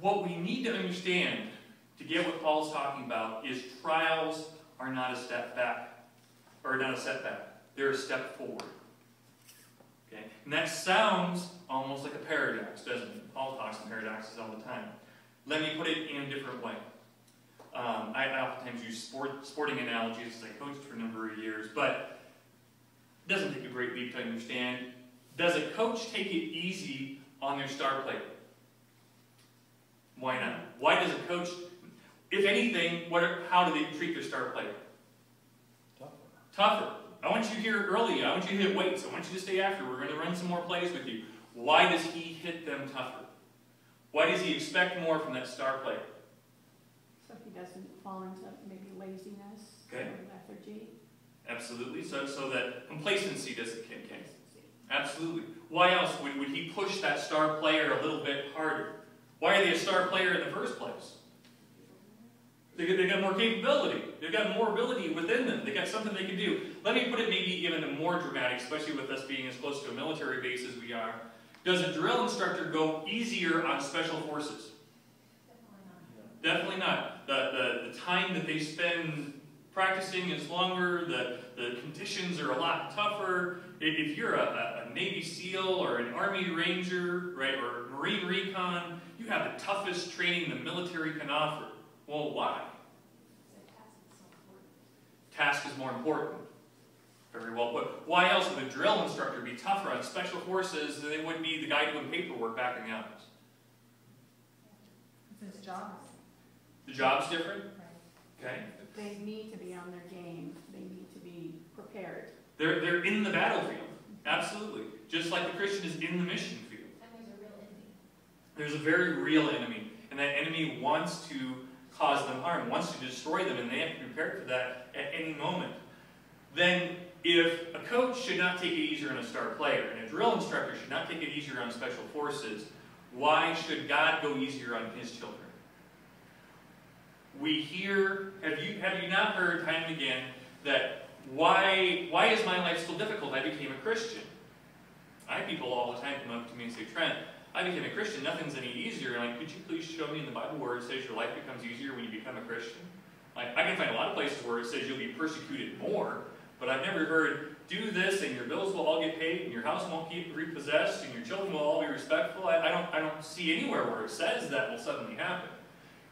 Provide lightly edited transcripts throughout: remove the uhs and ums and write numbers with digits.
what we need to understand to get what Paul's talking about is trials are not a step back, or not a setback. They're a step forward. Okay? And that sounds almost like a paradox, doesn't it? Paul talks in paradoxes all the time. Let me put it in a different way. I oftentimes use sporting analogies as I coached for a number of years, but it doesn't take a great leap to understand. Does a coach take it easy on their star player? Why not? Why does a coach, if anything, how do they treat their star player? Tougher. I want you here early. I want you to hit weights. I want you to stay after. We're going to run some more plays with you. Why does he hit them tougher? Why does he expect more from that star player? So he doesn't fall into maybe laziness or lethargy. Absolutely. So that complacency doesn't kick in. Absolutely. Why else would he push that star player a little bit harder? Why are they a star player in the first place? They got more capability. They've got more ability within them. They got something they can do. Let me put it maybe even more dramatic, especially with us being as close to a military base as we are. Does a drill instructor go easier on special forces? Definitely not. The time that they spend practicing is longer. The conditions are a lot tougher. If you're a Navy SEAL or an Army Ranger, right, or Marine Recon, you have the toughest training the military can offer. Well, why? Task is more important. Very well put. Why else would a drill instructor be tougher on special forces than they would be the guy doing paperwork back in the office? It's his job. The job's different? Okay. They need to be on their game. They need to be prepared. They're in the battlefield. Absolutely. Just like the Christian is in the mission field. And there's a real enemy. There's a very real enemy. And that enemy wants to cause them harm, wants to destroy them, and they have to be prepared for that at any moment. Then, if a coach should not take it easier on a star player, and a drill instructor should not take it easier on special forces, why should God go easier on his children? We hear, have you not heard time and again that why is my life still difficult? I became a Christian. I have people all the time come up to me and say, Trent, I became a Christian, nothing's any easier. Like, could you please show me in the Bible where it says your life becomes easier when you become a Christian? Like, I can find a lot of places where it says you'll be persecuted more, but I've never heard, do this and your bills will all get paid and your house won't get repossessed and your children will all be respectful. I don't see anywhere where it says that will suddenly happen.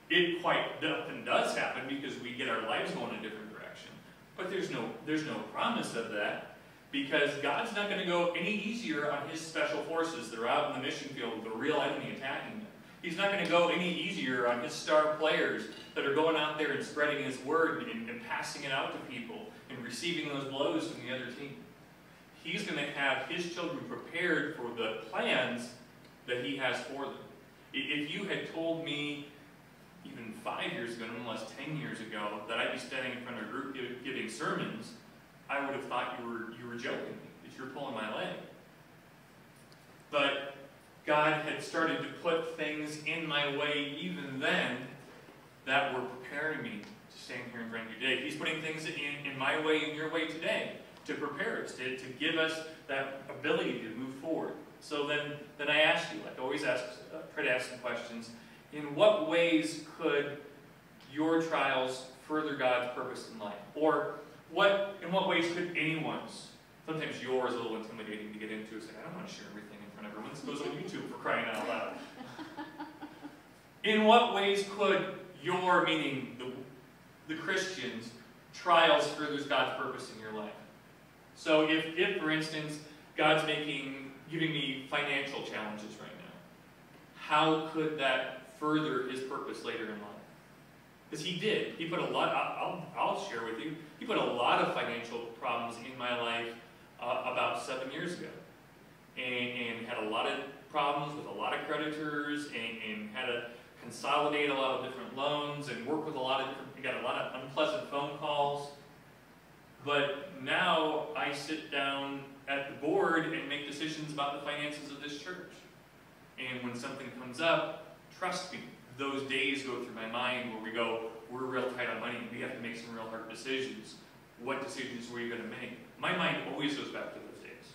It quite often does happen because we get our lives going in a different direction. But there's no promise of that, because God's not going to go any easier on his special forces that are out in the mission field with the real enemy attacking them. He's not going to go any easier on his star players that are going out there and spreading his word and passing it out to people and receiving those blows from the other team. He's going to have his children prepared for the plans that he has for them. If you had told me even 5 years ago, no less 10 years ago, that I'd be standing in front of a group giving sermons, I would have thought you were joking me, that you were pulling my leg. But God had started to put things in my way even then that were preparing me to stand here in front of you today. He's putting things in my way and your way today to prepare us, to give us that ability to move forward. So then I ask you, like I always ask, try to ask some questions. In what ways could your trials further God's purpose in life? Or in what ways could anyone's? Sometimes yours is a little intimidating to get into. It's like, I don't want to share everything in front of everyone. This goes on YouTube for crying out loud. In what ways could your, meaning the Christians, trials furthers God's purpose in your life? So if for instance, God's giving me financial challenges right now, how could that further his purpose later in life? Because he did. He put a lot, I'll share with you, he put a lot of financial problems in my life about 7 years ago. And had a lot of problems with a lot of creditors and had to consolidate a lot of different loans and work with got a lot of unpleasant phone calls. But now I sit down at the board and make decisions about the finances of this church. And when something comes up, trust me, those days go through my mind where we're real tight on money, we have to make some real hard decisions. What decisions were you going to make? My mind always goes back to those days.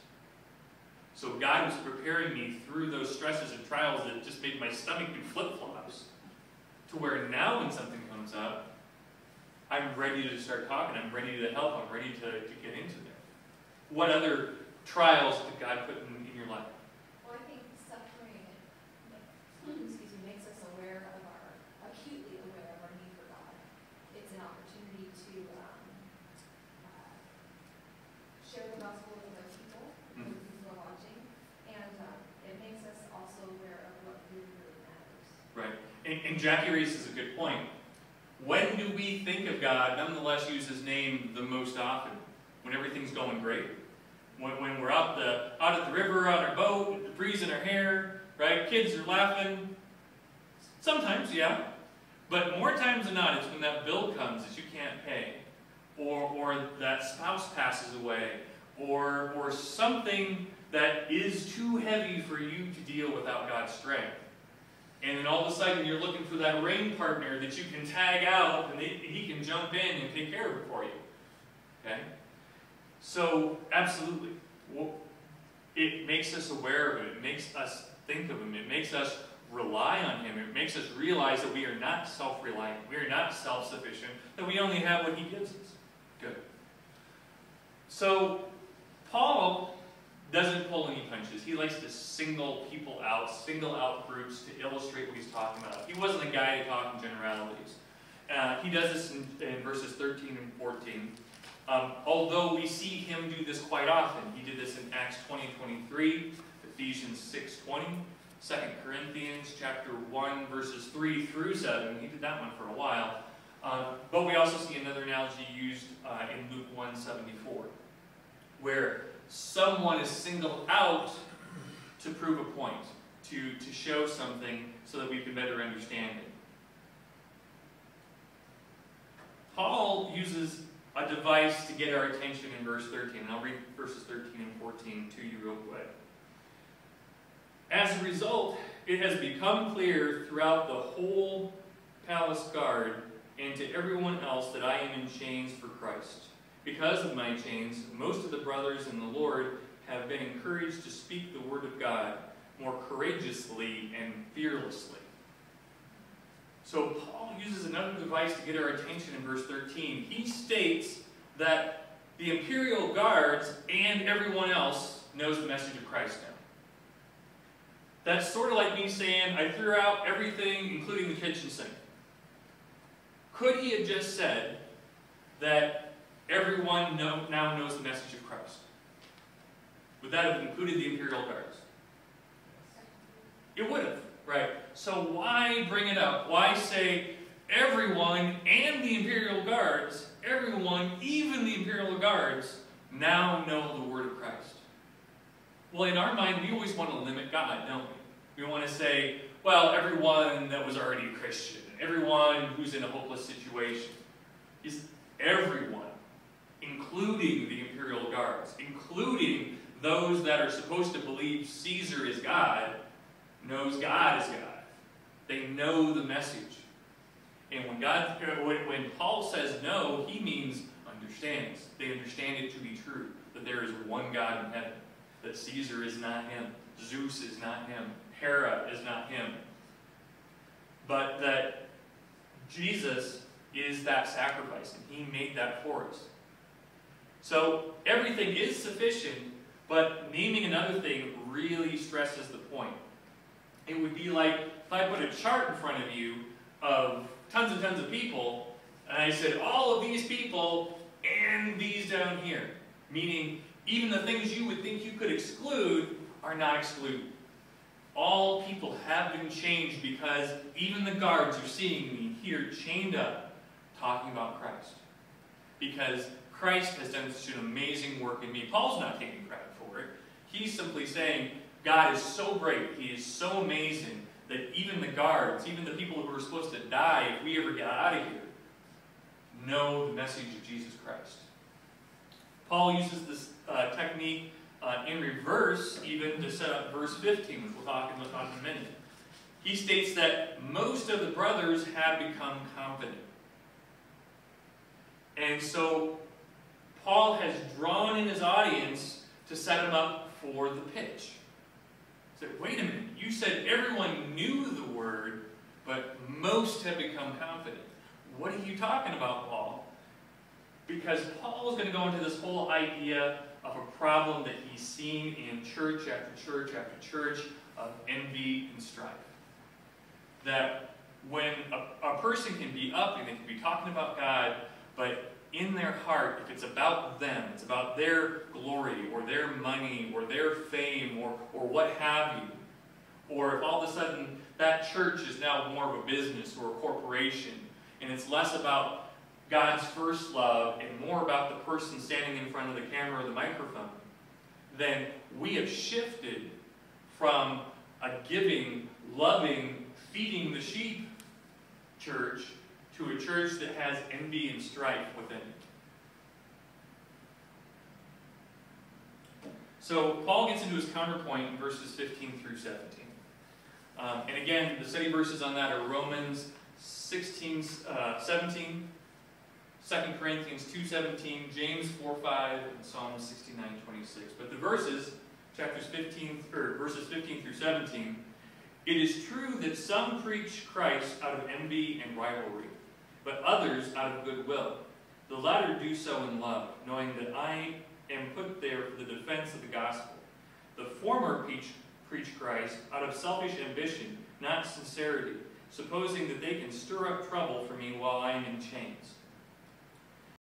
So God was preparing me through those stresses and trials that just made my stomach do flip-flops, to where now when something comes up, I'm ready to start talking, I'm ready to help, I'm ready to get into there. What other trials did God put in your life? Well, I think suffering, makes us acutely aware of our need for God. It's an opportunity to share the gospel with other people, who are watching, and it makes us also aware of what really matters. Right. And Jackie raises a good point. When do we think of God, nonetheless use His name the most often? When everything's going great? When we're out at the river, on our boat, with the breeze in our hair, right? Kids are laughing. Sometimes, yeah. But more times than not, it's when that bill comes that you can't pay. Or that spouse passes away. Or something that is too heavy for you to deal without God's strength. And then all of a sudden you're looking for that rain partner that you can tag out and he can jump in and take care of it for you. Okay? So, absolutely. It makes us aware of it. It makes us think of Him. It makes us rely on Him. It makes us realize that we are not self-reliant. We are not self-sufficient. That we only have what He gives us. Good. So, Paul doesn't pull any punches. He likes to single people out, single out groups to illustrate what he's talking about. He wasn't a guy to talk in generalities. He does this in verses 13 and 14. Although we see him do this quite often. He did this in Acts 20:23, Ephesians 6:20, 2 Corinthians chapter 1, verses 3 through 7. He did that one for a while. But we also see another analogy used in Luke 1:74, where someone is singled out to prove a point, to show something so that we can better understand it. Paul uses a device to get our attention in verse 13. And I'll read verses 13 and 14 to you real quick. As a result, it has become clear throughout the whole palace guard and to everyone else that I am in chains for Christ. Because of my chains, most of the brothers in the Lord have been encouraged to speak the word of God more courageously and fearlessly. So Paul uses another device to get our attention in verse 13. He states that the imperial guards and everyone else knows the message of Christ now. That's sort of like me saying, I threw out everything, including the kitchen sink. Could he have just said that everyone now knows the message of Christ? Would that have included the imperial guards? It would have, right? So why bring it up? Why say everyone and the imperial guards, everyone, even the imperial guards, now know the word of Christ? Well, in our mind, we always want to limit God, don't we? We want to say, well, everyone that was already a Christian, everyone who's in a hopeless situation, is everyone, including the imperial guards, including those that are supposed to believe Caesar is God, knows God is God. They know the message. And when Paul says no, he means understands. They understand it to be true, that there is one God in heaven, that Caesar is not him, Zeus is not him, Hera is not him, but that Jesus is that sacrifice, and he made that for us. So everything is sufficient, but naming another thing really stresses the point. It would be like if I put a chart in front of you of tons and tons of people, and I said all of these people and these down here. Meaning, even the things you would think you could exclude are not excluded. All people have been changed because even the guards are seeing me here chained up talking about Christ. Because Christ has done such an amazing work in me. Paul's not taking credit for it. He's simply saying, God is so great, He is so amazing, that even the guards, even the people who are supposed to die if we ever get out of here, know the message of Jesus Christ. Paul uses this technique in reverse, even to set up verse 15, which we'll talk about in a minute. He states that most of the brothers have become confident. And so Paul has drawn in his audience to set him up for the pitch. He said, wait a minute, you said everyone knew the word, but most have become confident. What are you talking about, Paul? Because Paul is going to go into this whole idea of a problem that he's seen in church after church after church of envy and strife. That when a person can be up and they can be talking about God, but in their heart, if it's about them, it's about their glory or their money or their fame or what have you, or if all of a sudden that church is now more of a business or a corporation, and it's less about God's first love and more about the person standing in front of the camera or the microphone, then we have shifted from a giving, loving, feeding the sheep church to a church that has envy and strife within it. So Paul gets into his counterpoint in verses 15 through 17. And again, the study verses on that are Romans 17, 2 Corinthians 2:17, James 4:5, and Psalm 69:26. But the verses, verses 15 through 17, it is true that some preach Christ out of envy and rivalry, but others out of goodwill. The latter do so in love, knowing that I am put there for the defense of the gospel. The former preach Christ out of selfish ambition, not sincerity, supposing that they can stir up trouble for me while I am in chains.